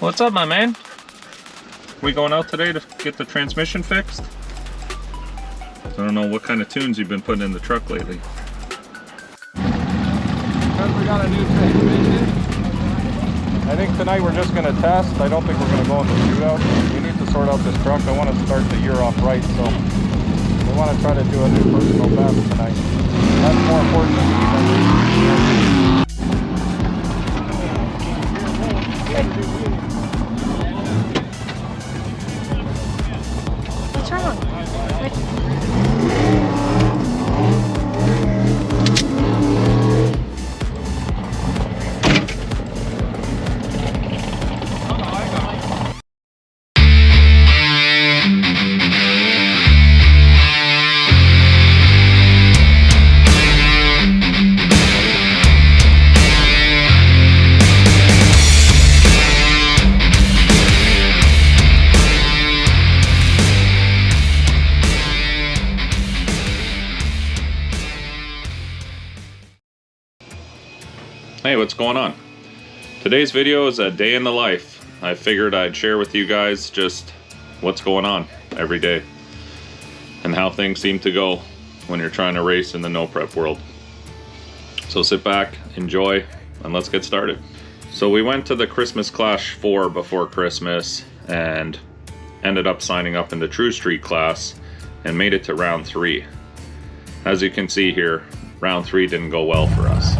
What's up, my man? We going out today to get the transmission fixed? I don't know what kind of tunes you've been putting in the truck lately. Because we got a new transmission. I think tonight we're just going to test. I don't think we're going to go in the shootout. We need to sort out this truck. I want to start the year off right, so we want to try to do a new personal best tonight. That's more important than What's wrong? Hey, what's going on? Today's video is a day in the life. I figured I'd share with you guys just what's going on every day and how things seem to go when you're trying to race in the no prep world. So sit back, enjoy, and let's get started. So we went to the Christmas Clash 4 before Christmas and ended up signing up in the True Street class and made it to round 3. As you can see here, round 3 didn't go well for us.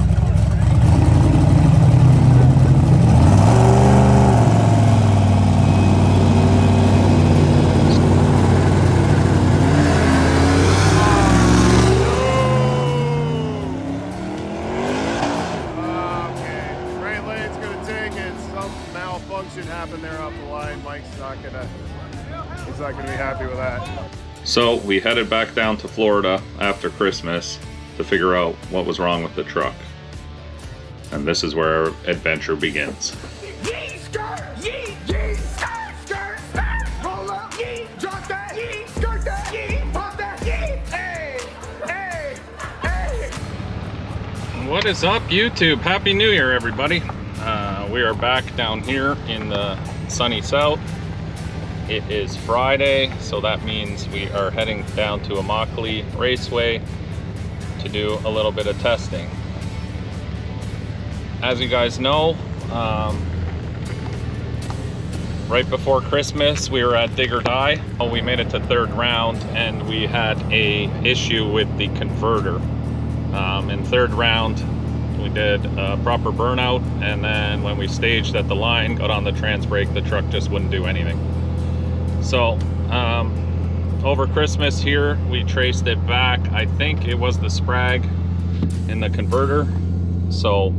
Happen there off the line. Mike's he's not gonna be happy with that. So we headed back down to Florida after Christmas to figure out what was wrong with the truck. And this is where our adventure begins. What is up, YouTube? Happy New Year, everybody. We are back down here in the sunny south. It is Friday, so that means we are heading down to Immokalee Raceway to do a little bit of testing. As you guys know, right before Christmas we were at Dig or Die. We made it to 3rd round and we had a issue with the converter. In 3rd round we did a proper burnout, and then when we staged at the line, got on the trans brake, the truck just wouldn't do anything. So over Christmas here we traced it back. I think it was the sprag in the converter. So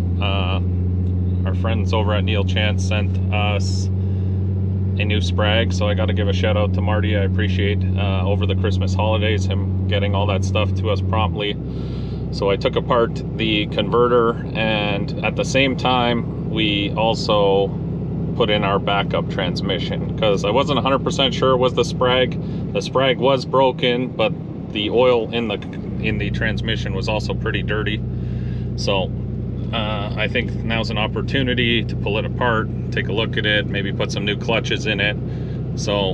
our friends over at Neil Chance sent us a new sprag, so I got to give a shout out to Marty. I appreciate over the Christmas holidays him getting all that stuff to us promptly. So I took apart the converter, and at the same time we also put in our backup transmission, because I wasn't 100% sure it was the sprag. The sprag was broken, but the oil in the transmission was also pretty dirty. So I think now's an opportunity to pull it apart, take a look at it, maybe put some new clutches in it. So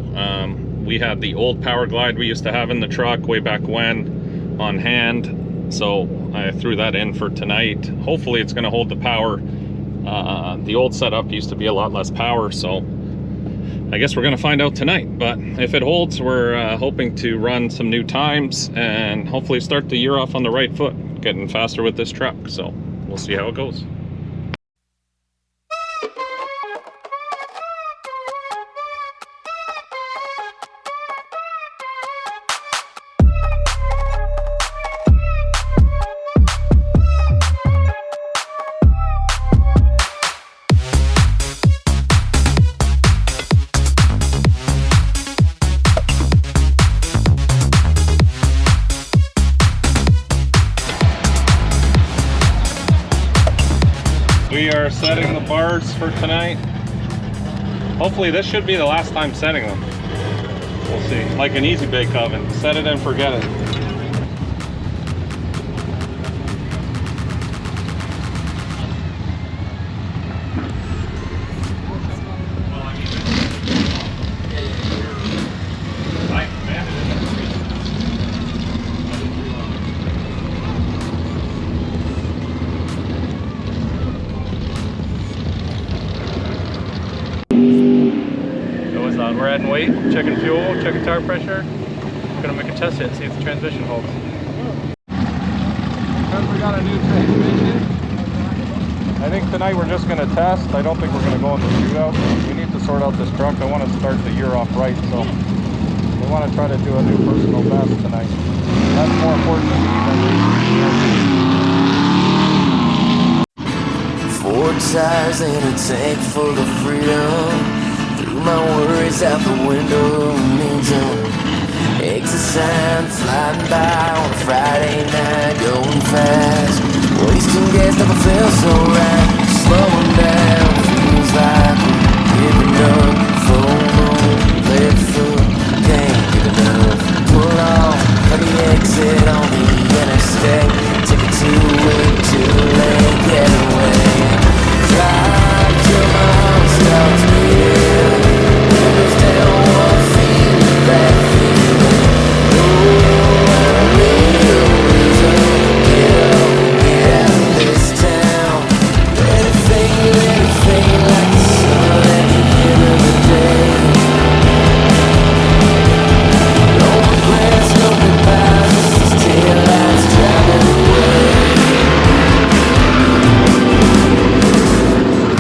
we had the old Power Glide we used to have in the truck way back when on hand. So I threw that in for tonight. Hopefully it's going to hold the power. The old setup used to be a lot less power, so I guess we're going to find out tonight. But if it holds, we're hoping to run some new times and hopefully start the year off on the right foot, getting faster with this truck. So we'll see how it goes. We are setting the bars for tonight. Hopefully this should be the last time setting them. We'll see. Like an easy bake oven. Set it and forget it. We're adding weight, checking fuel, checking tire pressure. We're gonna make a test hit, see if the transmission holds. Because we got a new transmission, I think tonight we're just gonna test. I don't think we're gonna go in the shootout. We need to sort out this truck. I want to start the year off right, so we want to try to do a new personal best tonight. That's more important to me than 4 tires in a tank full of freedom. Threw my worries out the window, engine. Exit sign flying by on a Friday night, going fast. Wasting gas never felt so right. Slowing down feels like giving up. Phone on left foot, can't get enough. Pull off from the exit on the interstate. Take a 2-way to the lake, get away. Drive till my heart stops beating. Windows down, one feet back feeling. Oh, I don't need a reason. Get up, get out of this town. Let it fade like the sun at the end of the day. No regrets, no goodbyes, just these taillights driving away.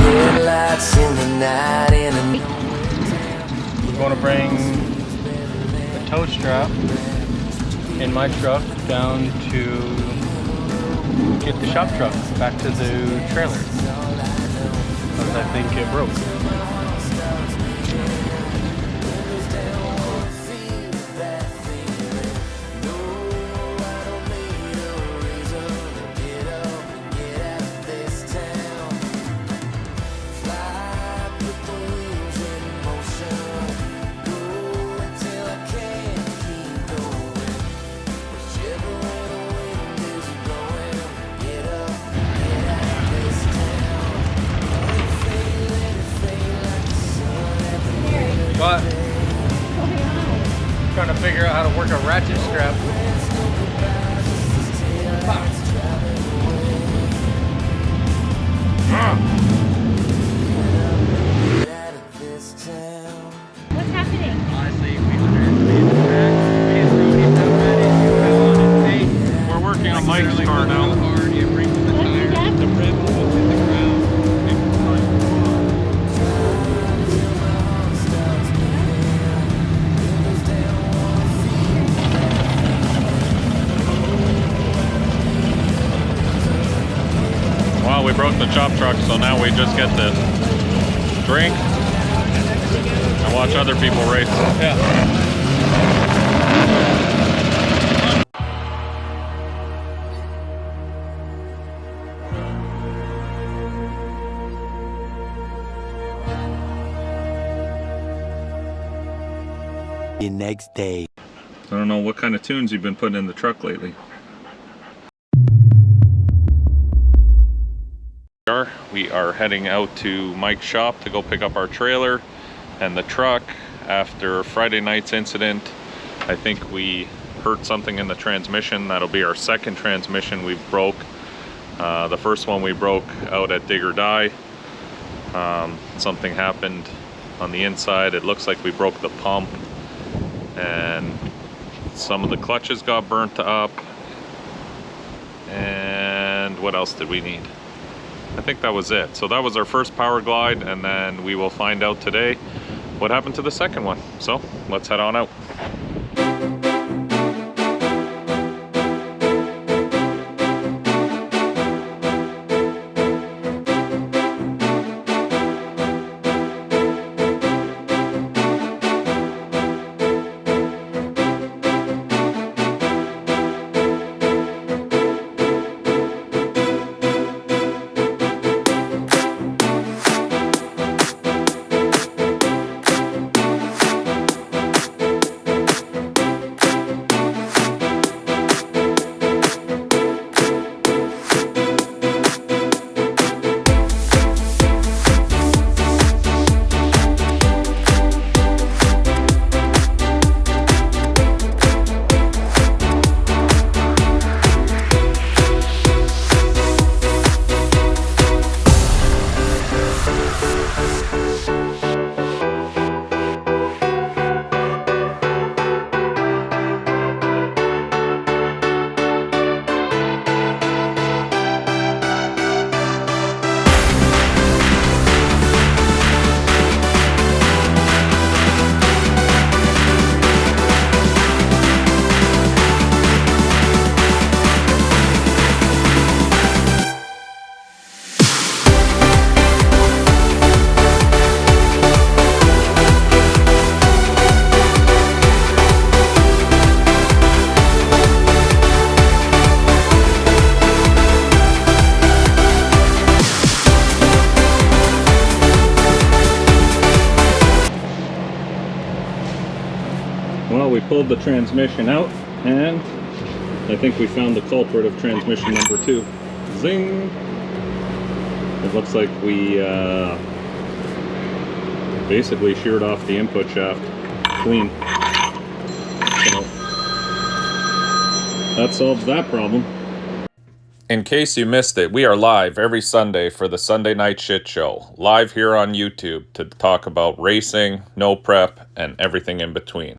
Headlights in the night in a We're going to bring the tow strap in my truck down to get the shop truck back to the trailer, because I think it broke. But trying to figure out how to work a ratchet strap. What's happening? We're working on Mike's car now. Well, we broke the chop truck, so now we just get to drink and watch other people race. Yeah. The next day. I don't know what kind of tunes you've been putting in the truck lately. We are heading out to Mike's shop to go pick up our trailer and the truck after Friday night's incident. I think we hurt something in the transmission. That'll be our second transmission we've broke. The first one we broke out at Dig or Die. Something happened on the inside. It looks like we broke the pump and some of the clutches got burnt up. And what else did we need? I think that was it. So that was our first power glide, and then we will find out today what happened to the second one. So let's head on out. Well, we pulled the transmission out, and I think we found the culprit of transmission number 2. Zing! It looks like we basically sheared off the input shaft clean. So that solves that problem. In case you missed it, we are live every Sunday for the Sunday Night Shit Show, live here on YouTube to talk about racing, no prep, and everything in between.